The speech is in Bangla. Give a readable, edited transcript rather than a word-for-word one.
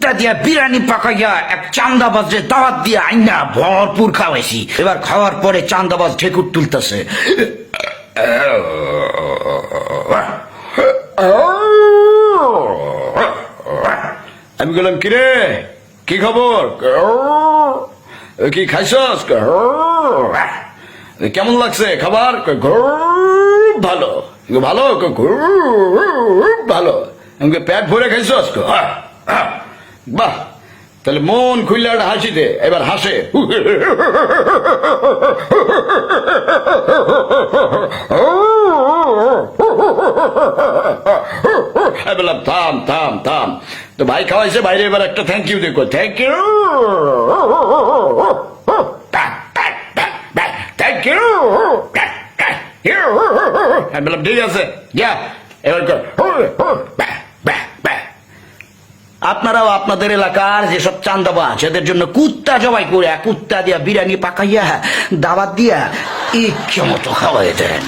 কুত্তা দিয়া বিরিয়ানি পাকাইয়া এক চান্দাবাজে দাওয়াত দিয়া আইনা ভরপুর খাওয়াইছি। এবার খাওয়ার পরে চান্দাবাজ ঠেকুর তুলতেছে। আমি বললাম কিরে কি খবর, কি খাইছস, কেমন লাগছে খাবার, ভালো ভালো ভালো, পেট ভরে খাইছস, বাহ তাহলে মন খুললে একটা হাসি দে, এবার হাসে। বললাম থাম থাম থাম, তো ভাই খাওয়াইছে, বাইরে এবার একটা থ্যাংক ইউ দেখো, থ্যাংক ইউ থ্যাংক ইউ। বললাম ঠিক আছে যা এবার কর। আপনারাও আপনাদের এলাকার যেসব চান্দাবাজ এদের জন্য কুত্তা জবাই করে কুত্তা দিয়া বিরিয়ানি পাকাইয়া দাওয়াত দিয়া ইচ্ছে মতো খাওয়াই দেন।